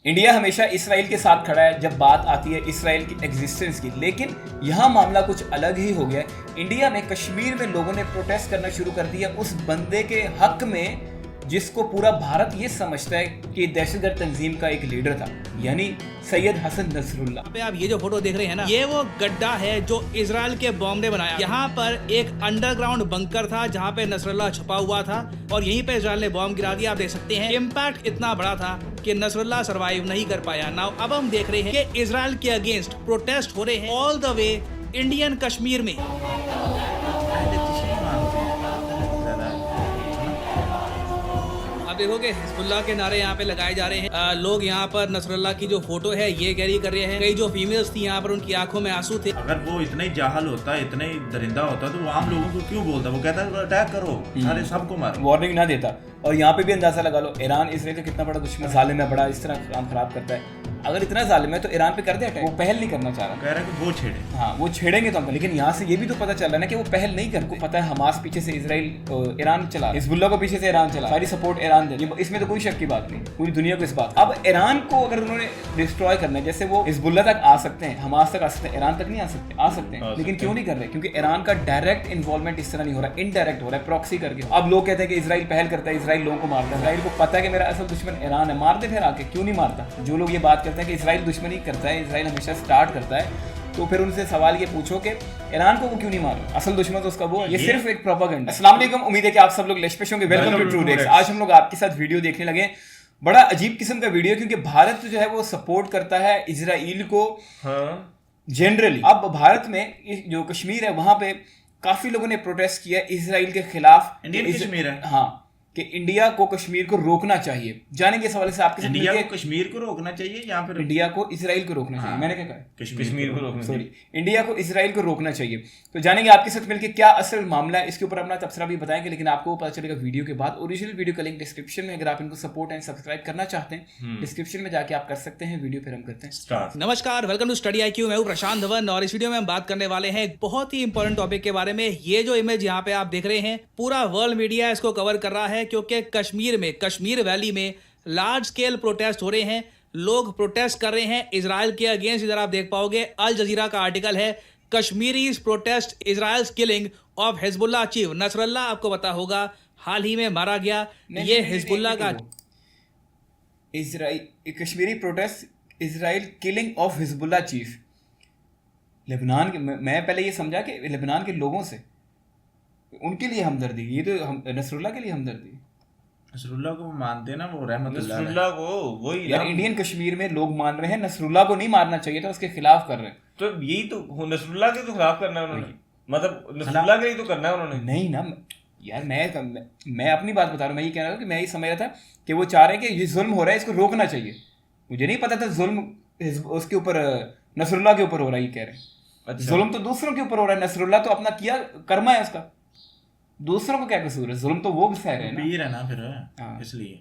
India हमेशा Israel के साथ खड़ा है जब बात आती है इसराइल की एग्जिस्टेंस की, लेकिन यहाँ मामला कुछ अलग ही हो गया है। इंडिया में कश्मीर में लोगों ने प्रोटेस्ट करना शुरू कर दिया उस बंदे के हक में जिसको पूरा भारत ये समझता है कि दहशतगर्द तंजीम का एक लीडर था, यानी सैयद हसन नसरुल्लाह। यहाँ पे आप ये जो फोटो देख रहे हैं ना, ये वो गड्ढा है जो इजराइल के बॉम्ब ने बनाया। यहाँ पर एक अंडरग्राउंड बंकर था जहाँ पे नसरुल्लाह छुपा हुआ था और यहीं पे इजराइल ने बॉम्ब गिरा दिया। आप देख सकते हैं इम्पैक्ट इतना बड़ा था कि नसरुल्लाह सरवाइव नहीं कर पाया। नाउ अब हम देख रहे हैं कि इजराइल के अगेंस्ट प्रोटेस्ट हो रहे हैं all the way Indian Kashmir में। देखो कि हिजबुल्लाह के नारे यहाँ पे लगाए जा रहे हैं। लोग यहाँ पर नसरुल्लाह की जो फोटो है ये कैरी कर रहे हैं। कई जो फीमेल्स थी यहाँ पर उनकी आंखों में आंसू थे। अगर वो इतना ही जाहल होता, इतना ही दरिंदा होता तो वो आम लोगों को क्यों बोलता? वो कहता है अटैक करो, सारे सबको मारो, वार्निंग ना देता। और यहाँ पे भी अंदाजा लगा लो, ईरान इसराइल का कितना बड़ा दुश्मन, जालिम है, बड़ा इस तरह काम खराब करता है। अगर इतना जालिम है तो ईरान पे कर दे अटैक। वो पहल नहीं करना चाह रहा, कह रहा है कि वो छेड़े। हाँ, वो छेड़ेंगे तो हम, लेकिन यहाँ से ये भी तो पता चल रहा है ना कि वो पहल नहीं कर। को पता है हमास पीछे से इसराइल ईरान चला, हिजबुल्लाह को पीछे से ईरान चला, सारी सपोर्ट ईरान दे, इसमें तो कोई शक की बात नहीं, पूरी दुनिया को इस बात। अब ईरान को अगर उन्होंने डिस्ट्रॉय करना है, जैसे वो हिजबुल्लाह तक आ सकते हैं, हमास तक आ सकते हैं, ईरान तक नहीं आ सकते, लेकिन क्यों नहीं कर रहे? क्योंकि ईरान का डायरेक्ट इन्वॉल्वमेंट इस तरह नहीं हो रहा, इनडायरेक्ट हो रहा है, प्रॉक्सी करके। अब लोग कहते हैं कि इसराइल पहल करता है, इसराइल लोगों को मारता है। इसराइल को पता है कि मेरा असल दुश्मन ईरान है, मार दे फिर आके, क्यों नहीं मारता? जो लोग ये बात करते हैं कि इसराइल दुश्मनी करता है, इसराइल हमेशा स्टार्ट करता है, तो फिर उनसे सवाल ये पूछो कि ईरान को वो क्यों नहीं मार? असल दुश्मन तो उसका वो है। ये सिर्फ एक प्रोपेगेंडा। अस्सलाम वालेकुम, उम्मीद है कि आप सब लोग लेशपेश होंगे। वेलकम टू ट्रू डेक्स। आज हम लोग आपके साथ वीडियो देखने लगे, बड़ा अजीब किस्म का वीडियो, क्योंकि भारत जो है वो सपोर्ट करता है इजराइल को जनरली। अब भारत में जो कश्मीर है वहां पे काफी लोगों ने प्रोटेस्ट किया इजराइल के खिलाफ। इंडियन कश्मीर है, हाँ, कि इंडिया को कश्मीर को रोकना चाहिए। जानेंगे इस हवाले से आपके साथ। इंडिया को कश्मीर को रोकना चाहिए या फिर इंडिया को इजराइल को रोकना चाहिए? मैंने क्या कहा? कश्मीर को रोकना चाहिए। इंडिया को इजराइल को रोकना चाहिए। तो जानेंगे आपके साथ मिलकर क्या असल मामला है, इसके ऊपर अपना तबसरा भी बताएंगे, लेकिन आपको पता चलेगा वीडियो के बाद। ओरिजिनल वीडियो का लिंक डिस्क्रिप्शन में, अगर आप इनको सपोर्ट एंड सब्सक्राइब करना चाहते हैं डिस्क्रिप्शन में जाके आप कर सकते हैं। वीडियो फिर हम करते हैं। नमस्कार, वेलकम टू स्टडी IQ। मैं हूं प्रशांत धवन और इस वीडियो में हम बात करने वाले हैं एक बहुत ही इंपॉर्टेंट टॉपिक के बारे में। ये जो इमेज यहाँ पे आप देख रहे हैं, पूरा वर्ल्ड मीडिया इसको कवर कर रहा है क्योंकि कश्मीर वैली में लार्ज स्केल प्रोटेस्ट हो रहे हैं। लोग प्रोटेस्ट कर रहे हैं इजराइल के अगेंस्ट। इधर आप देख पाओगे अल जजीरा का आर्टिकल है, Kashmiris protest Israel's killing of Hezbollah chief Nasrallah. आपको पता होगा हाल ही में मारा गया। ये हिजबुल्लाह का Israel Kashmiri protest Israel killing of Hezbollah chief. Lebanon के, मैं पहले ये समझा कि लेबनान के लोगों से उनके लिए हमदर्दी, ये तो नसरुल्लाह के लिए हमदर्दी। नसरुल्लाह को मानते ना, वो रहमतुल्लाह नसरुल्लाह को वही यार, इंडियन कश्मीर में लोग मान रहे हैं नसरुल्लाह को नहीं मारना चाहिए था, उसके खिलाफ कर रहे हैं। तो यही तो नसरुल्लाह के तो खिलाफ करना है उन्होंने, मतलब नसरुल्लाह के लिए तो करना है उन्होंने। नहीं ना यार, मैं अपनी बात बता रहा हूँ। मैं ये कह रहा हूँ कि मैं ये समझ रहा था कि वो चाह रहे हैं कि ये जुल्म हो रहा है, इसको रोकना चाहिए। मुझे नहीं पता था जुल्म उसके ऊपर नसरुल्लाह के ऊपर हो रहा है। ये कह रहे हैं जुल्म तो दूसरों के ऊपर हो रहा है। नसरुल्लाह तो अपना किया कर्मा है उसका, दूसरों को क्या कसूर है? जुल्म तो वो भी सह रहे हैं पीर है ना फिर, इसलिए।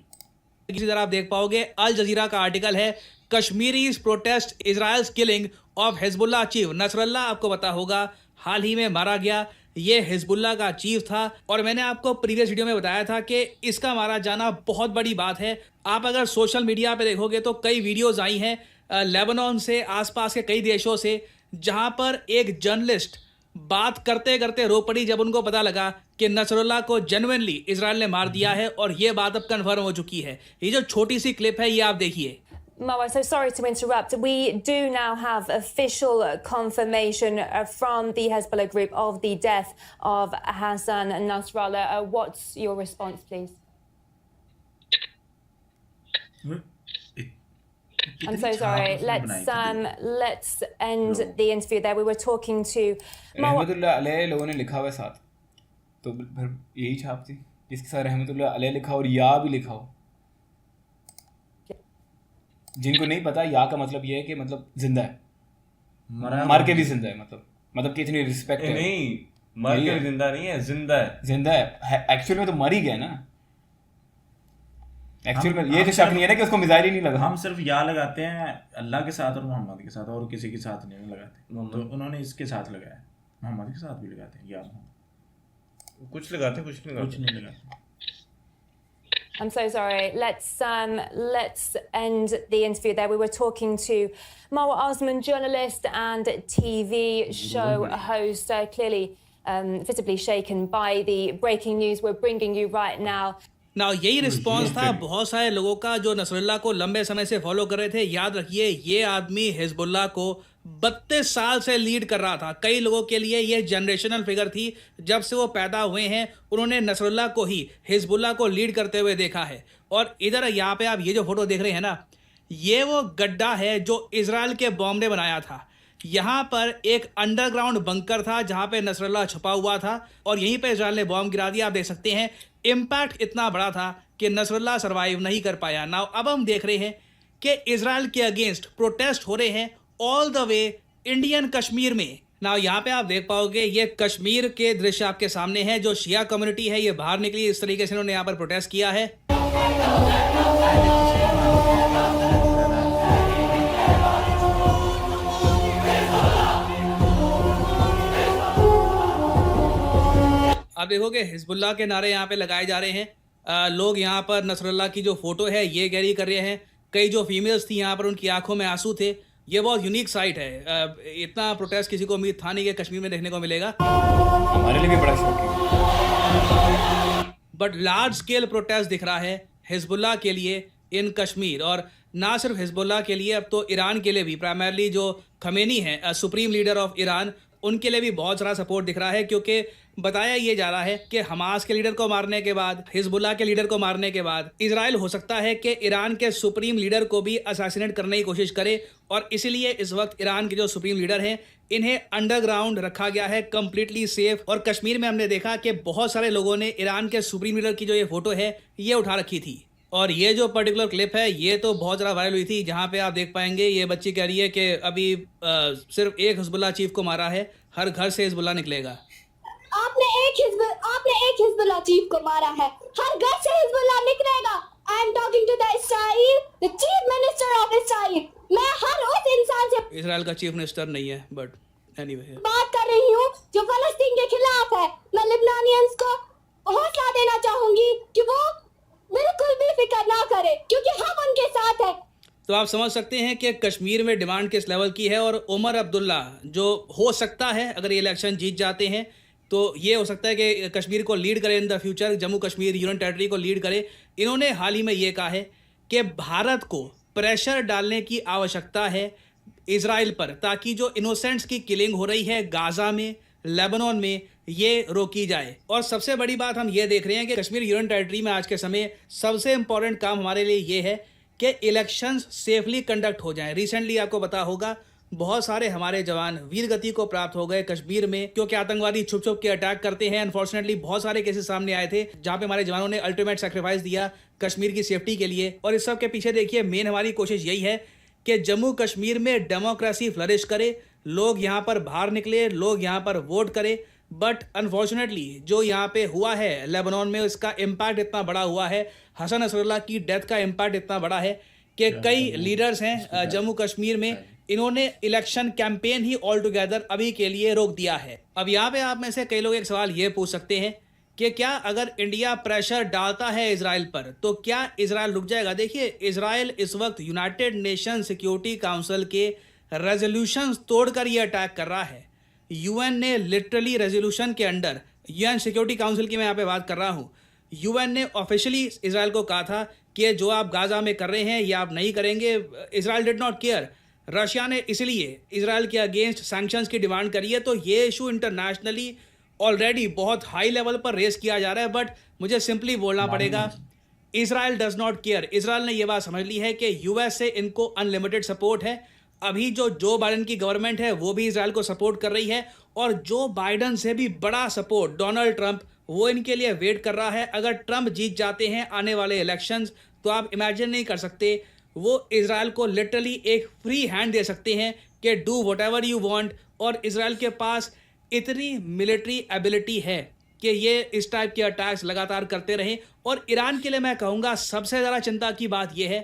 इसी तरह आप देख पाओगे अल जजीरा का आर्टिकल है, Kashmiris protest Israel's killing of Hezbollah chief Nasrallah. आपको पता होगा हाल ही में मारा गया। ये हिजबुल्लाह का चीफ था और मैंने आपको प्रीवियस वीडियो में बताया था कि इसका मारा जाना बहुत बड़ी बात है। आप अगर सोशल मीडिया पे देखोगे तो कई वीडियोस आई हैं लेबनान से, आसपास के कई देशों से, जहां पर एक जर्नलिस्ट बात करते करते रो पड़ी जब उनको पता लगा कि नसरुल्लाह को जेन्युइनली इजराइल ने मार दिया है। और ये बात अब कन्फर्म हो चुकी है। ये जो छोटी सी क्लिप है ये आप देखिए। Marwa, so sorry to interrupt. We do now have official confirmation from the Hezbollah group of the death of Hassan Nasrallah. What's your response, please? I'm so sorry. Let's end the interview there. We were talking to रहमतुल्लाह अलैह लोगों ने लिखा हुआ साथ, तो फिर यही छाप थी जिसके साथ रहमतुल्लाह अलैह लिखा और या भी लिखा हो। जिनको नहीं पता, या का मतलब ये है कि मतलब जिंदा है, मर के भी जिंदा है, मतलब कि इतनी रिस्पेक्ट है। नहीं, मर के जिंदा नहीं है, जिंदा है। एक्चुअल में तो मर ही गया ना। एक्चुअल में ये तो शक नहीं है ना कि उसको मिसाइल ही नहीं लगा। हम सिर्फ या लगाते हैं अल्लाह के साथ और मोहम्मद के साथ, और किसी के साथ नहीं लगाते। तो उन्होंने इसके साथ लगाया, मोहम्मद के साथ भी लगाते हैं, या कुछ लगाते हैं, कुछ नहीं लगाते। I'm so sorry. Let's end the interview there. We were talking to Marwa Osman, journalist and TV show host, clearly visibly shaken by the breaking news we're bringing you right now. ना यही response था बहुत सारे लोगों का जो Nasrallah को लंबे समय से फॉलो कर रहे थे। याद रखिए, ये आदमी हिजबुल्लाह को 32 साल से लीड कर रहा था। कई लोगों के लिए ये जनरेशनल फिगर थी। जब से वो पैदा हुए हैं उन्होंने नसरुल्लाह को ही हिजबुल्लाह को लीड करते हुए देखा है। और इधर यहाँ पे आप ये जो फोटो देख रहे हैं ना, ये वो गड्ढा है जो इजराइल के बॉम्ब ने बनाया था। यहाँ पर एक अंडरग्राउंड बंकर था जहाँ पे नसरुल्लाह छुपा हुआ था और यहीं पे इजराइल ने बॉम्ब गिरा दिया। आप देख सकते हैं इम्पैक्ट इतना बड़ा था कि नसरुल्लाह सर्वाइव नहीं कर पाया। नाउ अब हम देख रहे हैं कि इजराइल के अगेंस्ट प्रोटेस्ट हो रहे हैं all the way Indian Kashmir में। नाउ यहाँ पे आप देख पाओगे ये कश्मीर के दृश्य आपके सामने हैं। जो शिया कम्युनिटी है ये बाहर निकली, इस तरीके से इन्होंने यहाँ पर प्रोटेस्ट किया है। आप देखोगे हिजबुल्लाह के नारे यहाँ पे लगाए जा रहे हैं। लोग यहाँ पर नसरुल्लाह की जो फोटो है ये कैरी कर रहे हैं। कई जो फीमेल्स थी यहाँ पर उनकी आंखों में आंसू थे। ये बहुत यूनिक साइट है। इतना प्रोटेस्ट किसी को उम्मीद था नहीं कि कश्मीर में देखने को मिलेगा। हमारे लिए भी बड़ा शौक है। बट लार्ज स्केल प्रोटेस्ट दिख रहा है हिजबुल्लाह के लिए इन कश्मीर, और ना सिर्फ हिजबुल्लाह के लिए, अब तो ईरान के लिए भी। प्राइमरली जो खमेनी है सुप्रीम लीडर ऑफ ईरान, उनके लिए भी बहुत सारा सपोर्ट दिख रहा है। क्योंकि बताया ये जा रहा है कि हमास के लीडर को मारने के बाद, हिजबुल्लाह के लीडर को मारने के बाद इजराइल हो सकता है कि ईरान के सुप्रीम लीडर को भी असैसिनेट करने की कोशिश करे। और इसीलिए इस वक्त ईरान के जो सुप्रीम लीडर हैं इन्हें अंडरग्राउंड रखा गया है, कंप्लीटली सेफ। और कश्मीर में हमने देखा कि बहुत सारे लोगों ने ईरान के सुप्रीम लीडर की जो ये फोटो है ये उठा रखी थी। और ये जो पर्टिकुलर क्लिप है ये तो बहुत ज़्यादा वायरल हुई थी, जहाँ पे आप देख पाएंगे ये बच्ची कह रही है कि अभी सिर्फ एक हिजबुल्लाह चीफ को मारा है, हर घर से हिजबुल्लाह निकलेगा। आपने एक हिजबुल्लाह चीफ को मारा है, हर घर से हिजबुल्लाह निकलेगा। I am talking to the Israel, the chief minister of Israel. मैं हर उस इंसान से, इजराइल का चीफ मिनिस्टर नहीं है बट एनीवे, बात कर रही हूँ जो फलस्तीन के खिलाफ है। मैं लिबनानियंस को हौसला देना चाहूंगी कि वो बिल्कुल भी फिक्र ना करे, क्योंकि हम उनके साथ हैं। तो आप समझ सकते हैं कि कश्मीर में डिमांड किस लेवल की है। और उमर अब्दुल्ला जो हो सकता है अगर ये इलेक्शन जीत जाते हैं तो ये हो सकता है कि कश्मीर को लीड करे in the future, Jammu Kashmir union territory को लीड करे। इन्होंने हाल ही में ये कहा है कि भारत को प्रेशर डालने की आवश्यकता है इजराइल पर, ताकि जो इनोसेंट्स की किलिंग हो रही है गाजा में, लेबनान में, ये रोकी जाए। और सबसे बड़ी बात हम ये देख रहे हैं कि कश्मीर यूनियन टेरिटरी में आज के समय सबसे इंपॉर्टेंट काम हमारे लिए ये है कि इलेक्शंस सेफली कंडक्ट हो जाएं। रिसेंटली आपको पता होगा बहुत सारे हमारे जवान वीर गति को प्राप्त हो गए कश्मीर में, क्योंकि आतंकवादी छुप छुप के अटैक करते हैं। अनफॉर्चुनेटली बहुत सारे केसेस सामने आए थे जहाँ पे हमारे जवानों ने अल्टीमेट सेक्रीफाइस दिया कश्मीर की सेफ्टी के लिए। और इस सब के पीछे देखिए मेन हमारी कोशिश यही है कि जम्मू कश्मीर में डेमोक्रेसी फ्लरिश करे, लोग यहाँ पर बाहर निकले, लोग यहाँ पर वोट करे। बट अनफॉर्चुनेटली जो यहाँ पे हुआ है लेबनान में, उसका इम्पैक्ट इतना बड़ा हुआ है, हसन नसरुल्लाह की डेथ का इम्पैक्ट इतना बड़ा है कि कई लीडर्स हैं जम्मू कश्मीर में, इन्होंने इलेक्शन कैंपेन ही ऑल टुगेदर अभी के लिए रोक दिया है। अब यहाँ पे आप में से कई लोग एक सवाल ये पूछ सकते हैं कि क्या अगर इंडिया प्रेशर डालता है इजराइल पर तो क्या इजराइल रुक जाएगा? देखिए, इजराइल इस वक्त यूनाइटेड नेशन सिक्योरिटी काउंसिल के रेजोल्यूशंस तोड़कर ये अटैक कर रहा है। यूएन ने लिटरली रेजोल्यूशन के अंडर, यूएन सिक्योरिटी काउंसिल की मैं यहाँ पे बात कर रहा हूँ, यूएन ने ऑफिशियली इजराइल को कहा था कि जो आप गाजा में कर रहे हैं ये आप नहीं करेंगे। Israel did not care. Russia ने इसलिए इजराइल के अगेंस्ट सैंक्शंस की डिमांड करी है। तो ये इशू इंटरनेशनली ऑलरेडी बहुत हाई लेवल पर रेस किया जा रहा है। बट मुझे सिंपली बोलना पड़ेगा, Israel does not care. Israel ने ये बात समझ ली है कि यूएस से इनको अनलिमिटेड सपोर्ट है। अभी जो बाइडन की गवर्नमेंट है वो भी इजराइल को सपोर्ट कर रही है, और जो बाइडन से भी बड़ा सपोर्ट डोनाल्ड ट्रंप, वो इनके लिए वेट कर रहा है। अगर ट्रंप जीत जाते हैं आने वाले इलेक्शंस तो आप इमेजिन नहीं कर सकते, वो इजराइल को लिटरली एक फ्री हैंड दे सकते हैं कि डू व्हाटएवर यू वांट। और इजराइल के पास इतनी मिलिट्री एबिलिटी है कि ये इस टाइप के अटैक्स लगातार करते रहें। और ईरान के लिए मैं कहूँगा सबसे ज़्यादा चिंता की बात यह है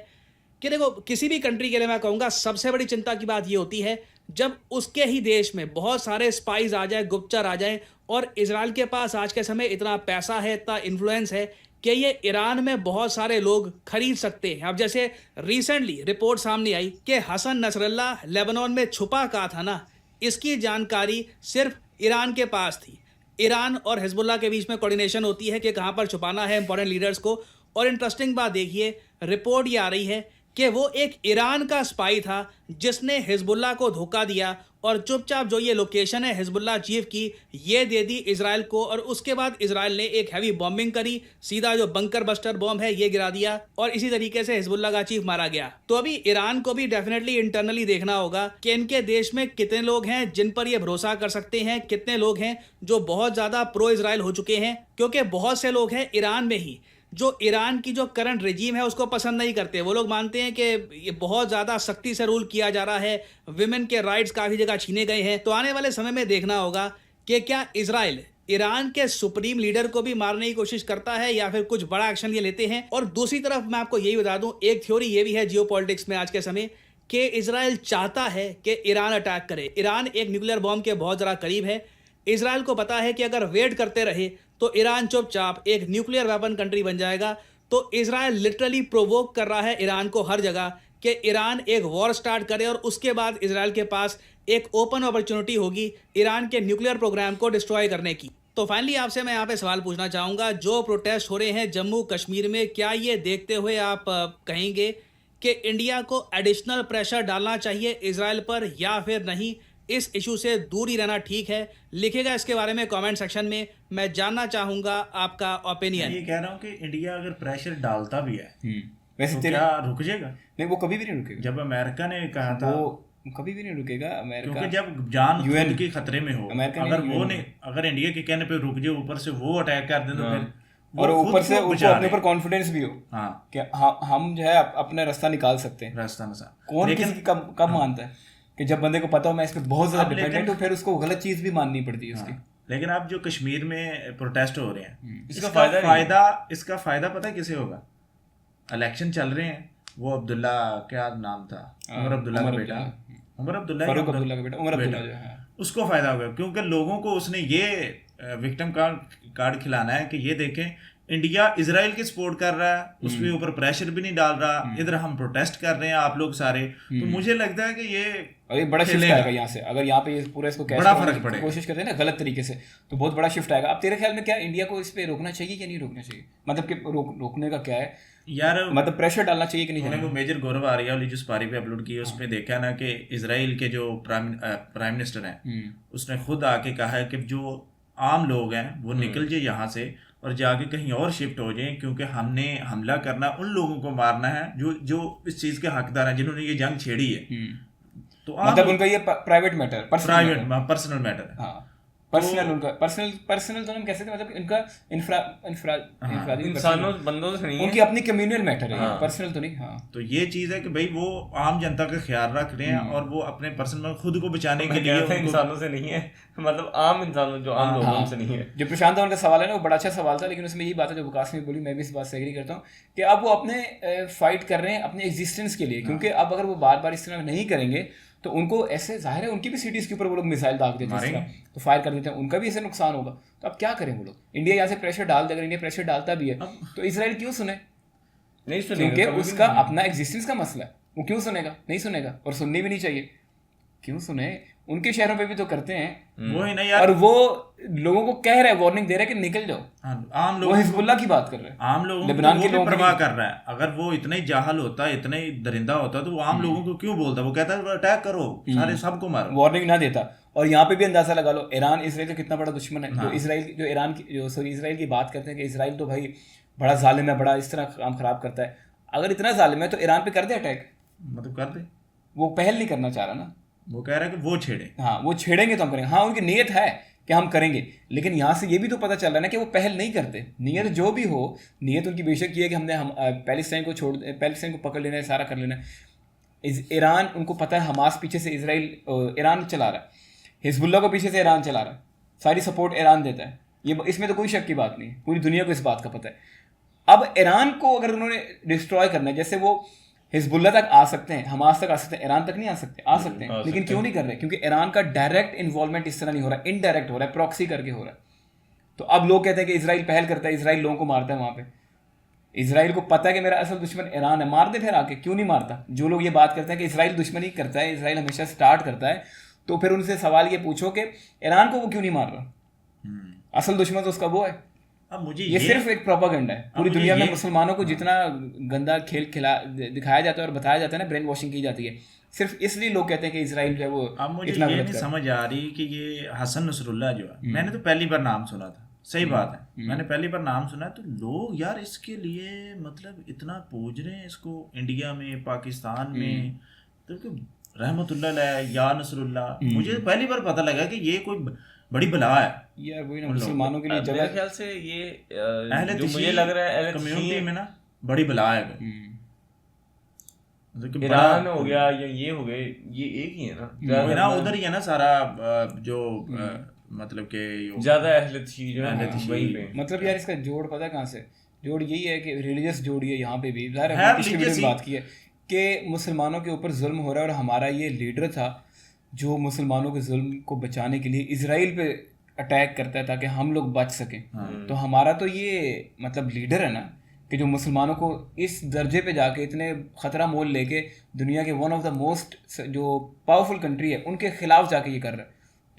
कि देखो, किसी भी कंट्री के लिए मैं कहूँगा सबसे बड़ी चिंता की बात ये होती है जब उसके ही देश में बहुत सारे स्पाइज आ जाए, गुप्तचर आ जाएं। और इजराइल के पास आज के समय इतना पैसा है, इतना इन्फ्लुएंस है कि ये ईरान में बहुत सारे लोग खरीद सकते हैं। अब जैसे रिसेंटली रिपोर्ट सामने आई कि हसन नसरल्लाह लेबनान में छुपा कहा था ना, इसकी जानकारी सिर्फ ईरान के पास थी। ईरान और हिजबुल्लाह के बीच में कोऑर्डिनेशन होती है कि कहाँ पर छुपाना है इंपॉर्टेंट लीडर्स को। और इंटरेस्टिंग बात देखिए, रिपोर्ट ये आ रही है कि वो एक ईरान का स्पाई था जिसने हिजबुल्लाह को धोखा दिया और चुपचाप जो ये लोकेशन है हिजबुल्लाह चीफ की ये दे दी इजराइल को। और उसके बाद इजराइल ने एक हैवी बॉम्बिंग करी, सीधा जो बंकर बस्टर बॉम्ब है ये गिरा दिया और इसी तरीके से हिजबुल्लाह का चीफ मारा गया। तो अभी ईरान को भी डेफिनेटली इंटरनली देखना होगा कि इनके देश में कितने लोग हैं जिन पर ये भरोसा कर सकते हैं, कितने लोग हैं जो बहुत ज़्यादा प्रो इजराइल हो चुके हैं। क्योंकि बहुत से लोग हैं ईरान में ही जो ईरान की जो करंट रेजीम है उसको पसंद नहीं करते। वो लोग मानते हैं कि ये बहुत ज़्यादा सख्ती से रूल किया जा रहा है, विमेन के राइट्स काफ़ी जगह छीने गए हैं। तो आने वाले समय में देखना होगा कि क्या इजराइल ईरान के सुप्रीम लीडर को भी मारने की कोशिश करता है या फिर कुछ बड़ा एक्शन ये लेते हैं। और दूसरी तरफ मैं आपको यही बता दूं, एक थ्योरी ये भी है जियोपॉलिटिक्स में आज के समय कि इजराइल चाहता है कि ईरान अटैक करे। ईरान एक न्यूक्लियर बॉम्ब के बहुत ज़रा करीब है। इजराइल को पता है कि अगर वेट करते रहे तो ईरान चुपचाप एक न्यूक्लियर वेपन कंट्री बन जाएगा। तो इजराइल लिटरली प्रोवोक कर रहा है ईरान को हर जगह कि ईरान एक वॉर स्टार्ट करे और उसके बाद इजराइल के पास एक ओपन अपॉर्चुनिटी होगी ईरान के न्यूक्लियर प्रोग्राम को डिस्ट्रॉय करने की। तो फाइनली आपसे मैं यहाँ पे सवाल पूछना चाहूँगा, जो प्रोटेस्ट हो रहे हैं जम्मू कश्मीर में, क्या ये देखते हुए आप कहेंगे कि इंडिया को एडिशनल प्रेशर डालना चाहिए इजराइल पर या फिर नहीं, इस इशू से दूर ही रहना ठीक है? लिखेगा इसके बारे में कमेंट सेक्शन में, मैं जानना चाहूंगा आपका ओपिनियन। ये कह रहा हूँ कि इंडिया अगर प्रेशर डालता भी है वैसे तो क्या रुक जाएगा? नहीं, वो कभी भी नहीं रुकेगा। जब अमेरिका ने कहा था वो कभी भी नहीं रुकेगा अमेरिका, क्योंकि जब जान UN खुद के खतरे में हो, अमेरिका ने अगर वो UN ने अगर इंडिया के कहने पे रुक जाए, ऊपर से वो अटैक कर दे तो फिर और वो ऊपर खुद से को उनको बचा अपने रहे। ऊपर कॉन्फिडेंस भी हो हाँ, कि हम जो है अपना रास्ता निकाल सकते हैं। रास्ता में सा कौन लेकिन किसी की कब मानता है कि जब बंदे को पता हो मैं इस पे बहुत ज्यादा अब डिपेंडेंट हूँ, फिर उसको गलत चीज भी माननी पड़ती है उसकी। लेकिन अब जो कश्मीर में प्रोटेस्ट हो रहे हैं, इसका इसका फायदा पता है किसे होगा? इलेक्शन चल रहे हैं, वो अब्दुल्ला, क्या नाम था, उमर अब्दुल्ला का बेटा, उमर अब्दुल्ला, फारूक अब्दुल्ला का बेटा उमर अब्दुल्ला जो है, उसको फायदा होगा क्योंकि लोगों को उसने ये विक्टिम कार्ड खिलाना है कि ये देखें इंडिया इजराइल की सपोर्ट कर रहा है, उसके ऊपर प्रेशर भी नहीं डाल रहा, इधर हम प्रोटेस्ट कर रहे हैं आप लोग सारे। तो मुझे लगता है कि ये और ये बड़ा शिफ्ट आएगा यहाँ से, अगर यहाँ पे पूरा इसको कैच बड़ा करने फर्क की पड़ेगा। कोशिश करते हैं ना गलत तरीके से, तो बहुत बड़ा शिफ्ट आएगा। अब तेरे ख्याल में क्या इंडिया को इस पे रोकना चाहिए या नहीं रोकना चाहिए? मतलब कि रोकने का क्या है यार, मतलब प्रेशर डालना चाहिए कि नहीं? उन्होंने वो मेजर गौरव आर्या वाली जो स्पारी पे अपलोड की है उसमें देखा ना कि इजराइल के जो प्राइम मिनिस्टर हैं उसने खुद आके कहा है कि जो आम लोग हैं वो निकल जाए यहाँ से और जाके कहीं और शिफ्ट हो जाएं, क्योंकि हमने हमला करना, उन लोगों को मारना है जो इस चीज के हकदार हैं, जिन्होंने ये जंग छेड़ी है। तो मतलब उनका ये प्राइवेट मैटर, पर्सनल मैटर है। हाँ, पर्सनल उनका पर्सनल तो हम कह सकते हैं, मतलब इनका इंफरादी इंसानों बंदों से नहीं है, उनकी अपनी कम्युनल मैटर है, पर्सनल तो नहीं। हाँ, तो ये चीज है कि भाई वो आम जनता का ख्याल रख रहे हैं और वो अपने पर्सनल खुद को बचाने के लिए इंसानों से नहीं है, मतलब आम इंसानों जो आम लोगों से नहीं है। जो प्रशांत उनका सवाल है ना वो बड़ा अच्छा सवाल था, लेकिन उसमें यही बात है जो विकास ने बोली, मैं भी इस बात से एग्री करता हूँ कि अब वो अपने फाइट कर रहे हैं अपने एग्जिस्टेंस के लिए, क्योंकि अब अगर वो बार बार इस तरह नहीं करेंगे तो उनको ऐसे जाहिर है उनकी भी सिटीज़ के ऊपर वो लोग मिसाइल दाग देते हैं, तो फायर कर देते हैं, उनका भी ऐसे नुकसान होगा। तो अब क्या करें वो लोग? इंडिया यहाँ से प्रेशर डाल दे, अगर इंडिया प्रेशर डालता भी है तो इसराइल क्यों सुने? नहीं सुनेगा, क्योंकि उसका अपना एग्जिस्टेंस का मसला है, वो क्यों सुनेगा? नहीं सुनेगा, और सुननी भी नहीं चाहिए। क्यों सुने? उनके शहरों पे भी तो करते हैं वो ही नहीं यार, और वो लोगों को कह रहा है, वार्निंग दे रहा है कि निकल जाओ। आम वो लोग हिजबुल्लाह की बात कर रहे हैं, आम लोगों लेबनान को के वो भी लोगों परवाह कर रहा है। अगर वो इतना ही जाहल होता, इतना ही दरिंदा होता तो वो आम लोगों को क्यों बोलता? वो कहता है अटैक करो, सारे सबको मारो, वार्निंग ना देता। और यहाँ पे भी अंदाजा लगा लो, ईरान इसराइल का कितना बड़ा दुश्मन है। जो इसराइल की बात करते हैं कि इसराइल तो भाई बड़ा जालिम है, बड़ा इस तरह काम खराब करता है। अगर इतना जालिम है तो ईरान पे कर दे अटैक, मतलब कर दे। वो पहल नहीं करना चाह रहा ना, वो कह रहा है कि वो छेड़े। हाँ, वो छेड़ेंगे तो हम करेंगे। हाँ, उनकी नीयत है कि हम करेंगे, लेकिन यहाँ से ये भी तो पता चल रहा है ना कि वो पहल नहीं करते। नीयत जो भी हो, नीयत उनकी बेशक ये है कि हम पैलेस्टाइन को पैलेस्टाइन को पकड़ लेना है, सारा कर लेना है। ईरान, उनको पता है हमास पीछे से ईरान चला रहा है, हिजबुल्लाह को पीछे से ईरान चला रहा है, सारी सपोर्ट ईरान देता है। ये इसमें तो कोई शक की बात नहीं, पूरी दुनिया को इस बात का पता है। अब ईरान को अगर उन्होंने डिस्ट्रॉय करना है, जैसे वो हिजबुल्लाह तक आ सकते हैं, हमास तक आ सकते हैं, ईरान तक नहीं आ सकते हैं, लेकिन क्यों नहीं कर रहे? क्योंकि ईरान का डायरेक्ट इन्वॉल्वमेंट इस तरह नहीं हो रहा, इनडायरेक्ट हो रहा है, प्रॉक्सी करके हो रहा है। तो अब लोग कहते हैं कि इजराइल पहल करता है, इजराइल लोगों को मारता है वहाँ पे, इसराइल को पता है कि मेरा असल दुश्मन ईरान है, मार दे फिर आके, क्यों नहीं मारता? जो लोग ये बात करते हैं कि इसराइल दुश्मनी करता है, इसराइल हमेशा स्टार्ट करता है, तो फिर उनसे सवाल ये पूछो कि ईरान को वो क्यों नहीं मार रहा? असल दुश्मन तो उसका वो है। अब मुझे ये सिर्फ एक प्रोपागेंडा है। पूरी मुझे दुनिया में ये- मुसलमानों को जितना गंदा खेल दिखाया जाता है और बताया जाता है ना, ब्रेन वॉशिंग की जाती है, सिर्फ इसलिए लोग कहते हैं कि इसराइल जो है वो अब मुझे इतना ये गलत नहीं कर रहा है। समझ आ रही कि ये हसन नसरुल्लाह जो है, मैंने तो पहली बार नाम सुना था, सही बात है, मैंने पहली बार नाम सुना है, तो लोग यार इसके लिए मतलब इतना पूज रहे हैं इसको इंडिया में, पाकिस्तान में, तो कि रहमतुल्लाह अलैह या नसरुल्लाह, मुझे पहली बार पता लगा कि ये कोई बड़ी बला है यार वही ना, मुसलमानों के लिए मेरे जगह ख्याल से ये अहले जो मुझे लग रहा है कम्युनिटी में ना बड़ी बला है। मतलब कि ईरान हो गया या ये हो गए, ये एक ही है ना, वही ना, उधर ही है ना सारा जो मतलब कि ज्यादा अहले तशीह जो है वहीं पे। मतलब यार इसका जोड़ पता है कहाँ से? जोड़ यही है कि रिलीजियस जोड़ ये यहाँ पे भी ज़ाहिर है, है, हमने पिछली वीडियो में religious बात की है कि मुसलमानों के ऊपर जुल्म हो रहा है और हमारा ये लीडर था जो मुसलमानों के जुल्म को बचाने के लिए इसराइल पे अटैक करता है ताकि हम लोग बच सकें। तो हमारा तो ये मतलब लीडर है ना कि जो मुसलमानों को इस दर्जे पे जाके इतने ख़तरा मोल लेके दुनिया के वन ऑफ द मोस्ट जो पावरफुल कंट्री है उनके खिलाफ जाके ये कर रहा है,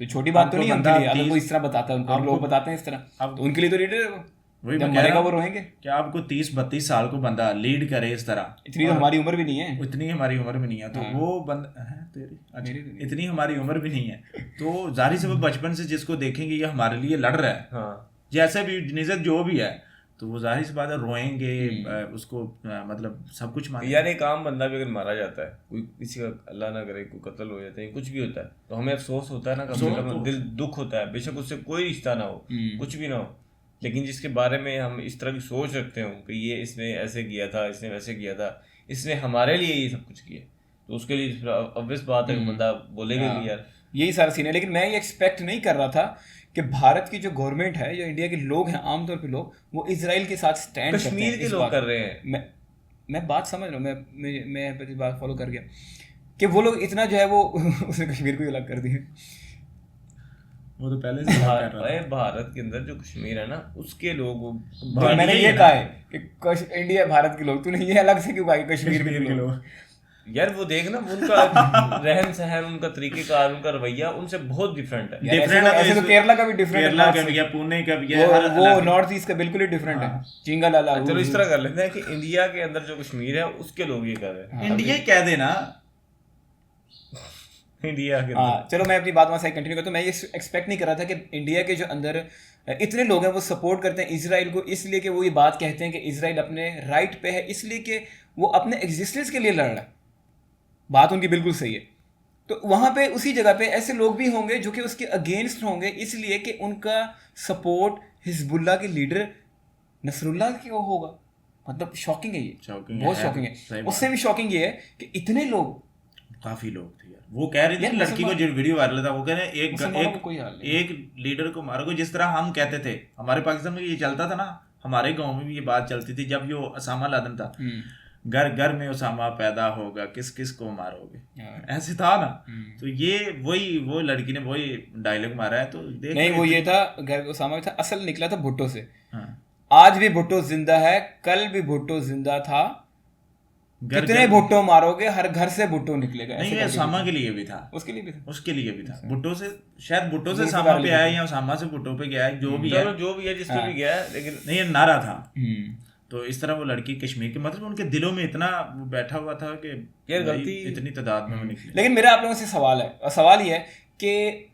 तो छोटी बात तो नहीं है उनके लिए। अगर कोई इस तरह बताता है, उनको लोग बताते हैं इस तरह, तो उनके लिए तो लीडर है वो, वही जब मैं कह मरेगा रहा वो हूँ रोएंगे। कि आपको 30-32 साल को बंदा लीड करे इस तरह, इतनी तो हमारी उम्र भी नहीं है। इतनी हमारी उम्र भी नहीं है, तो वो बंदा है तेरी, अच्छा, इतनी हमारी उम्र भी नहीं है, तो जाहिर से वो बचपन से जिसको देखेंगे ये हमारे लिए लड़ रहा है, हाँ जैसे भी निजत जो भी है, तो वो जाहिर सी बात है रोएंगे, उसको मतलब सब कुछ मानेंगे। यार एक आम बंदा भी अगर मारा जाता है, कोई किसी का अल्लाह ना करे कोई कत्ल हो जाता है, कुछ भी होता है, तो हमें अफसोस होता है ना, कम से कम दिल दुख होता है, बेशक उससे कोई रिश्ता ना हो, कुछ भी ना हो, लेकिन जिसके बारे में हम इस तरह की सोच रखते हो कि ये इसने ऐसे किया था, इसने वैसे किया था, इसने हमारे लिए ये सब कुछ किया, तो उसके लिए ऑब्वियस बात है कि बंदा बोलेगा कि यार यही सारा सीन है। लेकिन मैं ये एक्सपेक्ट नहीं कर रहा था कि भारत की जो गवर्नमेंट है, जो इंडिया के लोग हैं, आमतौर पे लोग, वो इसराइल के साथ स्टैंड करते हैं। कश्मीर के इस लोग बात कर रहे हैं। मैं बात समझ रहा हूँ, मैं पहली बात फॉलो कर गया कि वो लोग इतना जो है वो उसने कश्मीर को ही अलग कर दिया। वो तो पहले से बात कर रहा था। भारत के अंदर जो कश्मीर है ना, उसके लोग तो मैंने ये कहा है कि इंडिया भारत के लोग, तूने ये अलग से क्यों कहा कि कश्मीर के लोग? यार वो देखना उनका रहन सहन, उनका तरीकेकार, उनका रवैया उनसे बहुत डिफरेंट है। डिफरेंट है, ऐसे तो केरला का भी डिफरेंट है, केरला का भी है, पुणे का भी है, वो नॉर्थ ईस्ट का बिल्कुल ही डिफरेंट है। चिंगा लाला चलो इस तरह कर लेते हैं कि इंडिया के अंदर जो कश्मीर है उसके लोग ये कर रहे हैं, इंडिया कह देना इंडिया के हाँ। चलो मैं अपनी बात वहाँ से कंटिन्यू करता हूँ। मैं ये एक्सपेक्ट नहीं कर रहा था कि इंडिया के जो अंदर इतने लोग हैं वो सपोर्ट करते हैं इसराइल को, इसलिए कि वो ये बात कहते हैं कि इसराइल अपने राइट पे है, इसलिए कि वो अपने एग्जिस्टेंस के लिए लड़ रहा है। बात उनकी बिल्कुल सही है। तो वहाँ पे उसी जगह पे ऐसे लोग भी होंगे जो कि उसके अगेंस्ट होंगे, इसलिए कि उनका सपोर्ट हिजबुल्लाह के लीडर नसरुल्लाह को होगा। मतलब शॉकिंग है ये, बहुत शॉकिंग है। उससे भी शॉकिंग ये है कि इतने लोग, काफी लोग थे यार, वो कह रहे थे लड़की को जो वीडियो वायरल था, वो कह रहे एक लीडर को मारोगे, जिस तरह हम कहते थे हमारे पाकिस्तान में ये चलता था ना, हमारे गांव में भी ये बात चलती थी जब जो ओसामा लादेन था, घर घर में ओसामा पैदा होगा, किस किस को मारोगे, ऐसे था ना। तो ये वो लड़की ने वही डायलॉग मारा है। तो देख नहीं, वो ये था घर ओसामा था, असल निकला था भुट्टो से। आज भी भुट्टो जिंदा है, कल भी भुट्टो जिंदा था, कितने भुट्टो मारोगे, हर घर से भुट्टो निकलेगा। नहीं, ये ओसामा के लिए भी था, उसके लिए भी था, उसके लिए भी था। भुट्टो से शायद भुट्टो से ओसामा पे आया या ओसामा से भुट्टो पे गया है, जो भी है जिस पे भी गया है, लेकिन नहीं ये नारा था। तो इस तरह वो लड़की कश्मीर के, मतलब उनके दिलों में इतना वो बैठा हुआ था कि यार गलती इतनी तादाद में वो निकली। लेकिन मेरा आप लोगों से सवाल है, और सवाल ये है कि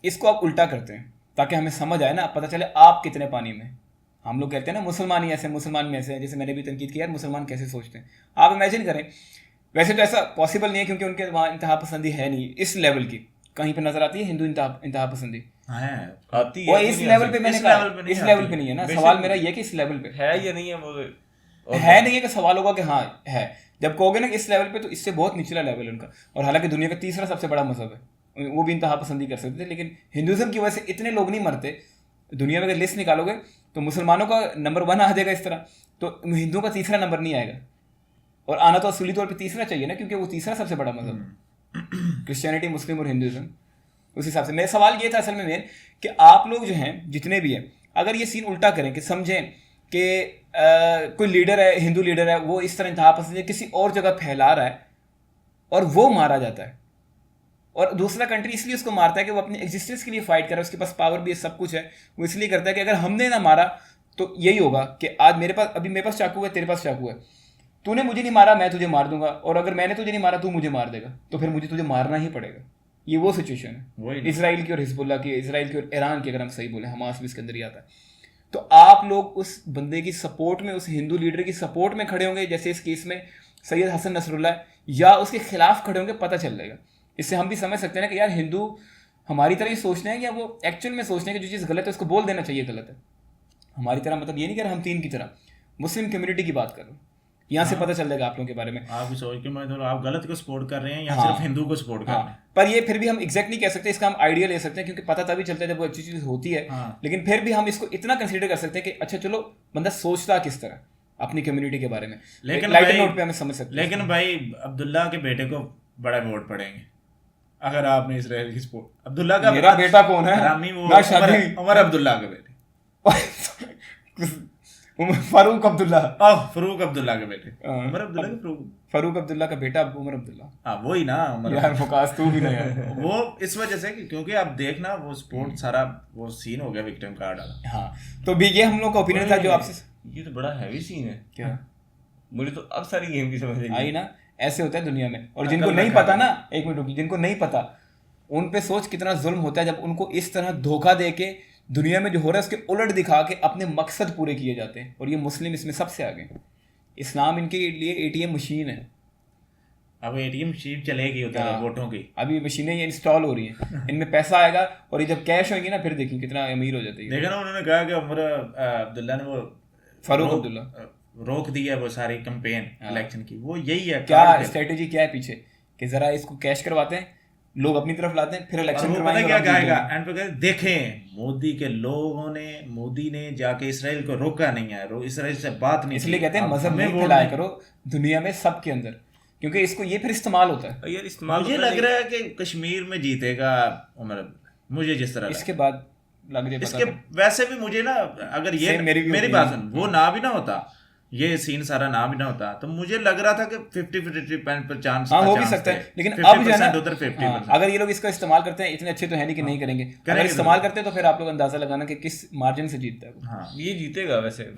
इसको आप उल्टा करते हैं ताकि हमें समझ आए ना, पता चले आप कितने पानी में। हम लोग कहते हैं ना मुसलमान ही ऐसे, मुसलमान में ऐसे, जैसे मैंने भी तनकीद किया यार मुसलमान कैसे सोचते हैं। आप इमेजिन करें, वैसे तो ऐसा पॉसिबल नहीं है क्योंकि उनके वहाँ इंतहा पसंदी है नहीं इस लेवल की। कहीं पे नजर आती है हिंदू इंतहा पसंदी आती है, इस लेवल पे मैंने कहा, इस लेवल पे नहीं है ना। सवाल मेरा ये कि इस लेवल पे है या नहीं है, वो है नहीं है कि सवाल होगा कि हाँ है। जब कहोगे ना कि इस लेवल पे, तो इससे बहुत निचला लेवल है उनका। और हालांकि दुनिया का तीसरा सबसे बड़ा मजहब है, वो भी इंतहा पसंदी कर सकते थे, लेकिन हिंदुज़म की वजह से इतने लोग नहीं मरते। दुनिया में अगर लिस्ट निकालोगे तो मुसलमानों का नंबर 1 आ जाएगा इस तरह, तो हिंदुओं का तीसरा नंबर नहीं आएगा। और आना तो असली तौर पे तीसरा चाहिए ना, क्योंकि वो तीसरा सबसे बड़ा मजहब है, क्रिश्चियनिटी, मुस्लिम और हिंदुज़म। उस हिसाब से मेरा सवाल ये था असल में मेन कि आप लोग जो हैं जितने भी हैं, अगर ये सीन उल्टा करें कि समझें कि कोई लीडर है, हिंदू लीडर है, वो इस तरह इंतहा पसंद किसी और जगह फैला रहा है और वो मारा जाता है, और दूसरा कंट्री इसलिए उसको मारता है कि वो अपनी एग्जिस्टेंस के लिए फाइट कर रहा है, उसके पास पावर भी है, सब कुछ है, वो इसलिए करता है कि अगर हमने ना मारा तो यही होगा कि आज मेरे पास चाकू है, तेरे पास चाकू है, तूने मुझे नहीं मारा, मैं तुझे मार दूंगा, और अगर मैंने तुझे नहीं मारा तू मुझे मार देगा, तो फिर मुझे तुझे मारना ही पड़ेगा। ये वो सिचुएशन है इसराइल की और हिजबुल्लाह की, इसराइल की और ईरान की, अगर हम सही बोले, हमास भी इसके अंदर ही आता है। तो आप लोग उस बंदे की सपोर्ट में, उस हिंदू लीडर की सपोर्ट में खड़े होंगे, जैसे इस केस में सैयद हसन नसरुल्लाह, या उसके खिलाफ खड़े होंगे, पता चल जाएगा। इससे हम भी समझ सकते हैं ना कि यार हिंदू हमारी तरह ही सोचते हैं या वो एक्चुअल में सोचते हैं कि जो चीज़ गलत है उसको बोल देना चाहिए गलत है। हमारी तरह मतलब ये नहीं कर हम तीन की तरह, मुस्लिम कम्युनिटी की बात कर रहा हूँ, यहाँ से पता चल जाएगा आप लोगों के बारे में। आप सोच के मैं तो आप गलत को सपोर्ट कर रहे हैं या हाँ, सिर्फ हिंदू को सपोर्ट कर रहे हैं। पर ये फिर भी हम एग्जैक्ट नहीं कह सकते, इसका हम आइडिया ले सकते हैं, क्योंकि पता तभी चलता है जब वो अच्छी चीज़ होती है। लेकिन फिर भी हम इसको इतना कंसीडर कर सकते हैं कि अच्छा चलो बंदा सोचता किस तरह अपनी कम्युनिटी के बारे में, लेकिन लाइटर नोट पे हमें समझ सकते हैं। लेकिन भाई अब्दुल्ला के बेटे को बड़ा वोट पड़ेंगे अगर आपने इसराइल की सपोर्ट। अब्दुल्ला का मेरा बेटा कौन है? हरामी वो ना शादी उमर अब्दुल्ला के बेटे फारूक अब्दुल्ला, फरूक अब्दुल्ला के बेटे, उमर अब्दुल्ला के फारूक अब्दुल्ला का बेटा उमर अब्दुल्ला। हाँ वही ना उमर यार फकास तू भी नहीं है। वो इस वजह से क्योंकि आप देखना वो स्पोर्ट सारा वो सीन हो गया विक्टिम कार्ड वाला। हाँ तो भी ये हम लोग का ओपिनियन था जो आपसे। ये तो बड़ा हैवी सीन है। क्या मुझे तो अब सारी गेम की समझ आई ना, ऐसे होता है दुनिया में। और जिनको नहीं पता ना, एक मिनट रुकिए, जिनको नहीं पता उन पे सोच कितना जुल्म होता है जब उनको इस तरह धोखा दे के दुनिया में जो हो रहा है उसके उलट दिखा के अपने मकसद पूरे किए जाते हैं। और ये मुस्लिम इसमें सबसे आगे, इस्लाम इनके लिए एटीएम मशीन है। अब एटीएम मशीन चलेगी उधर वोटों की, अभी मशीनें ये इंस्टॉल हो रही हैं, इनमें पैसा आएगा और ये जब कैश होंगी ना फिर देखिए कितना अमीर हो जाती है। देखा ना उन्होंने कहा कि उमर अब्दुल्ला ने वो फारूक अब्दुल्ला रोक दिया वो सारी कैंपेन इलेक्शन की। वो यही है क्या स्ट्रेटेजी क्या है पीछे, कि जरा इसको कैश करवाते हैं, लोग अपनी तरफ लाते हैं, फिर इलेक्शन करवाएंगे। क्या कहेगा एंड पे देखें मोदी के लोगों ने, मोदी ने जाके इसराइल को रोका नहीं है, इसराइल से बात नहीं। इसलिए कहते हैं मजहब में फैलाया करो दुनिया में सबके अंदर, क्योंकि इसको ये फिर इस्तेमाल होता है। यार इस्तेमाल मुझे लग रहा है कि कश्मीर में जीतेगा उमर, मुझे जिस तरह इसके बाद लग जाए इसके वैसे भी मुझे ना, अगर ये मेरी बात सुन, वो ना भी ना होता, ये सीन सारा ना भी ना होता, तो मुझे लग रहा था कि 50-50 पर चांस। हाँ हो भी सकता है, लेकिन अब जो है ना उधर 50%। अगर ये लोग इसका इस्तेमाल करते हैं, इतने अच्छे तो है नहीं कि नहीं करेंगे, अगर इस्तेमाल करते हैं तो फिर आप लोग अंदाजा लगाना कि किस मार्जिन से जीतता है। हाँ ये जीतेगा वैसे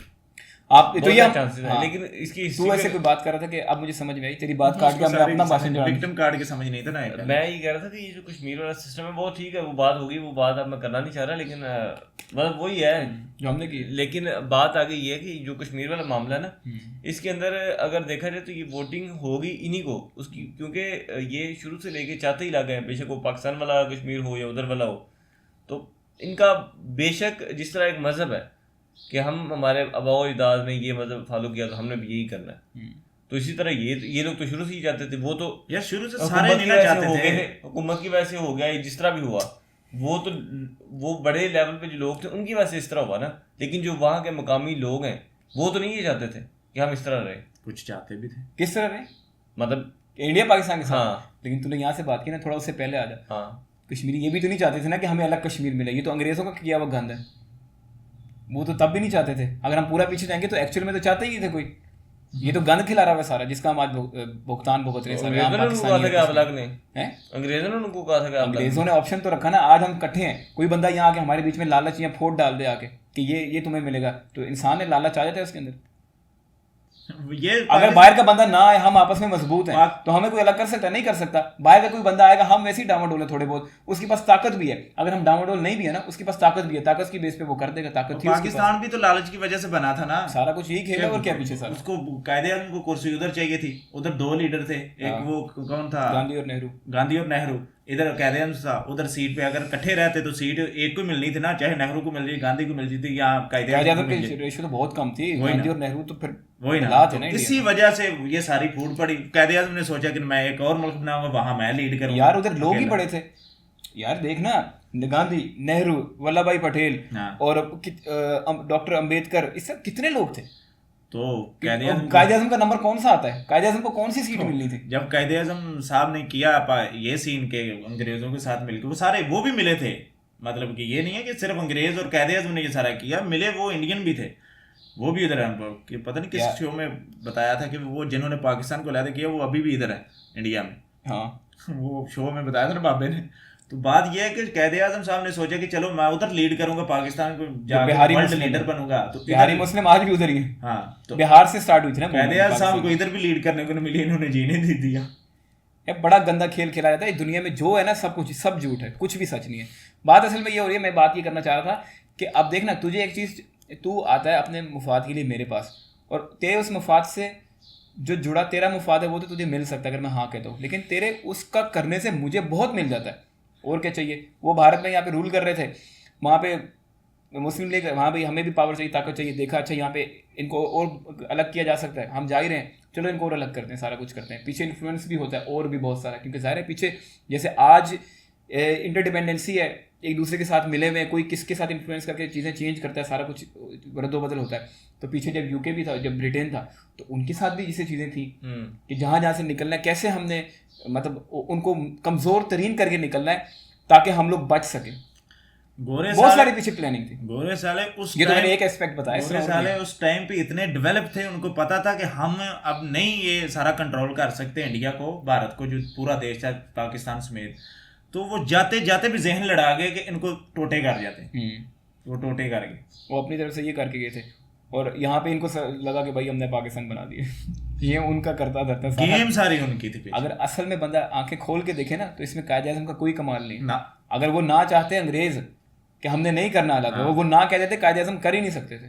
आप तो ये चांसेस है, लेकिन इसकी तू ऐसे कोई बात कर रहा था कि अब मुझे समझ में आई, तेरी बात काट के मैं अपना भाषण जोड़ा। विक्टिम कार्ड के समझ नहीं था ना। मैं ये कह रहा था कि ये जो कश्मीर वाला सिस्टम है बहुत ठीक है, वो बात होगी, वो बात अब मैं करना नहीं चाह रहा, लेकिन मतलब वही है जो हमने की। लेकिन बात आ गई ये कि जो कश्मीर वाला मामला है ना, इसके अंदर अगर देखा जाए तो ये वोटिंग होगी इन्हीं को उसकी, क्योंकि ये शुरू से लेके चाहते ही लागे हैं, बेशक वो पाकिस्तान वाला कश्मीर हो या उधर वाला हो, तो इनका बेशक जिस तरह एक मजहब है कि हम हमारे आबाओ अजदाद ने ये मजहब फॉलो किया तो हमने भी यही करना है, तो इसी तरह ये लोग तो शुरू से ही चाहते थे। वो तो यार शुरू से सारे नहीं चाहते थे, हुकूमत की वजह से हो गया, जिस तरह भी हुआ, वो तो वो बड़े लेवल पे जो लोग थे उनकी वजह से इस तरह हुआ ना, लेकिन जो वहाँ के मुकामी लोग हैं वो तो नहीं ये चाहते थे कि हम इस तरह रहे। कुछ चाहते भी थे। किस तरह रहे? मतलब इंडिया पाकिस्तान के साथ। हाँ। लेकिन तूने यहाँ से बात की ना, थोड़ा उससे पहले आ जा। हाँ कश्मीरी ये भी तो नहीं चाहते थे ना कि हमें अलग कश्मीर मिले, ये तो अंग्रेजों का किया हुआ गंद है, वो तो तब भी नहीं चाहते थे। अगर हम पूरा पीछे जाएंगे तो एक्चुअल में तो चाहते ही थे कोई, ये तो गंद खिला रहा है सारा, जिसका हम आज भुगतान भुगत रहे हैं। अंग्रेजों ने उनको कहा था, अंग्रेजों ने ऑप्शन तो रखा ना, आज हम इकट्ठे हैं, कोई बंदा यहाँ आके हमारे बीच में लालच या फोड़ डाल दे आके कि ये तुम्हें मिलेगा, तो इंसान ने लालच आ जाता है उसके अंदर। ये अगर बाहर का बंदा ना आए, हम आपस में मजबूत हैं, तो हमें कोई अलग कर सकता है? नहीं कर सकता। बाहर का कोई बंदा आएगा, हम वैसे ही डामाडोल है थोड़े बहुत, उसके पास ताकत भी है। अगर हम डामाडोल नहीं भी है ना, उसके पास ताकत भी है, ताकत की बेस पे वो कर देगा। ताकत थी। पाकिस्तान भी तो लालच की वजह से बना था ना, सारा कुछ यही खेला। और क्या पीछे सारा उसको कायदे-ए-आज़म को कुर्सी उधर चाहिए थी, उधर दो लीडर थे, एक वो कौन था, गांधी और नेहरू। इधर कायदे-ए-आज़म था, उधर सीट पे अगर इकट्ठे रहते तो सीट एक को मिलनी थी ना, चाहे नेहरू को मिल रही, गांधी को मिल रही थी, यहाँ कायदे-ए-आज़म की रेशो तो बहुत कम थी, गांधी और नेहरू तो फिर वही ना, तो इसी वजह से ये सारी फूट पड़ी। कायदे-ए-आज़म ने सोचा कि मैं एक और मुल्क बनाऊंगा, वहां मैं लीड करूंगा। यार उधर लोग ही बड़े थे यार, देखना गांधी, नेहरू, वल्लभ भाई पटेल और डॉक्टर अंबेडकर, इससे कितने लोग थे। तो कायदे-ए-आज़म का नंबर कौन सा आता है? कायदे-ए-आज़म को कौन सी सीट मिलनी थी? जब कायदे-ए-आज़म साहब ने किया ये सीन के अंग्रेजों के साथ मिलकर, वो सारे वो भी मिले थे, मतलब कि ये नहीं है कि सिर्फ अंग्रेज और कायदे-ए-आज़म ने ये सारा किया, मिले वो इंडियन भी थे। वो भी इधर है, कि पता नहीं किस शो में बताया था कि वो जिन्होंने पाकिस्तान को अलहदा किया वो अभी भी इधर है इंडिया में। हाँ वो शो में बताया था ना बाबे ने। तो बात यह है कि कायदे आजम साहब ने सोचा कि चलो मैं उधर लीड करूंगा पाकिस्तान को, बिहारी वर्ल्ड मुस्लिम लीडर है। बनूंगा। तो बिहारी मुस्लिम आज भी उधर ही है। हाँ, तो बिहार से स्टार्ट हुई थी ना कायदे आजम साहब पाकिस्तान को इधर भी लीड करने को नहीं मिली, इन्होंने जीने नहीं दिया। ये बड़ा गंदा खेल खेला जाता है इस दुनिया में, जो है ना सब कुछ सब झूठ है, कुछ भी सच नहीं है। बात असल में ये हो रही है, मैं बात ये करना चाह रहा था कि अब देखना, तुझे एक चीज़, तू आता है अपने मुफाद के लिए मेरे पास, और तेरे उस मुफाद से जो जुड़ा तेरा मुफाद है वो तो तुझे मिल सकता है अगर मैं हाँ कहता हूँ, लेकिन तेरे उसका करने से मुझे बहुत मिल जाता है। और क्या चाहिए? वो भारत में यहाँ पे रूल कर रहे थे, वहाँ पे मुस्लिम लीग, वहाँ भी हमें भी पावर चाहिए, ताकत चाहिए। देखा अच्छा यहाँ पे इनको और अलग किया जा सकता है, हम जा ही रहे हैं, चलो इनको और अलग करते हैं, सारा कुछ करते हैं। पीछे इन्फ्लुएंस भी होता है और भी बहुत सारा, क्योंकि ज़ाहिर है पीछे जैसे आज इंटरडिपेंडेंसी है, एक दूसरे के साथ मिले हुए, कोई किसके साथ इन्फ्लुएंस करके चीज़ें चेंज करता है, सारा कुछ रद्दोबदल होता है। तो पीछे जब यूके भी था, जब ब्रिटेन था, तो उनके साथ भी ऐसी चीज़ें थी कि जहाँ से निकलना है, कैसे हमने मतलब उनको कमज़ोर तरीन करके निकलना है ताकि हम लोग बच सकें। बहुत सारी पीछे प्लानिंग थी। गोरे साले उस ये तो मैंने एक एस्पेक्ट बताया। गोरे साले उस टाइम पे इतने डेवलप थे, उनको पता था कि हम अब नहीं ये सारा कंट्रोल कर सकते इंडिया को, भारत को, जो पूरा देश है पाकिस्तान समेत। तो वो जाते जाते भी जहन लड़ा गए कि इनको टोटे कर जाते, वो टोटे कर गए, वो अपनी तरफ से ये करके गए थे, और यहाँ पे इनको लगा कि भाई हमने पाकिस्तान बना दिया। ये उनका करता धरता गेम सारी उनकी थी। अगर असल में बंदा आंखें खोल के देखे ना, तो इसमें कायदे आज़म का कोई कमाल नहीं ना। अगर वो ना चाहते अंग्रेज कि हमने नहीं करना अलग, वो ना कह देते, कायदे आज़म कर ही नहीं सकते थे,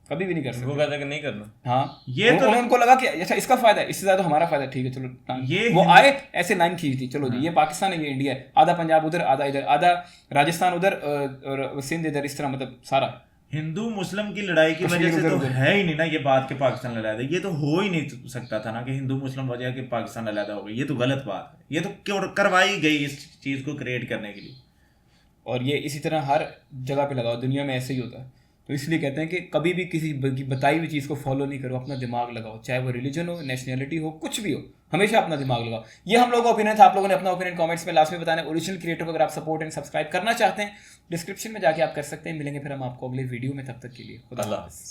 कभी भी नहीं कर सकते। वो कहता कि नहीं करना। हाँ, ये तो उनको लगा कि अच्छा इसका फायदा है, इससे ज्यादा हमारा फायदा, ठीक है चलो। ये वो आए ऐसे लाइन खींच दी, चलो जी ये पाकिस्तान है, ये इंडिया है, आधा पंजाब उधर, आधा इधर, आधा राजस्थान उधर और सिंध इधर, इस तरह मतलब सारा। हिंदू मुस्लिम की लड़ाई की वजह से तो है ही नहीं ना ये बात कि पाकिस्तान अलहदा, ये तो हो ही नहीं सकता था ना कि हिंदू मुस्लिम वजह के पाकिस्तान अलहदा हो गई। ये तो गलत बात है, ये तो क्यों करवाई गई इस चीज़ को क्रिएट करने के लिए। और ये इसी तरह हर जगह पे लगाओ, दुनिया में ऐसे ही होता है। तो इसलिए कहते हैं कि कभी भी किसी की बताई हुई चीज़ को फॉलो नहीं करो, अपना दिमाग लगाओ, चाहे वो रिलीजन हो, नेशनैलिटी हो, कुछ भी हो, हमेशा अपना दिमाग लगाओ। ये हम लोगों का ओपिनियन था, आप लोगों ने अपना ओपिनियन कमेंट्स में लास्ट में बताना। ओरिजिनल क्रिएटर को अगर आप सपोर्ट एंड सब्सक्राइब करना चाहते हैं, डिस्क्रिप्शन में जाके आप कर सकते हैं। मिलेंगे फिर हम आपको अगले वीडियो में, तब तक के लिए खुदा हाफ़िज़।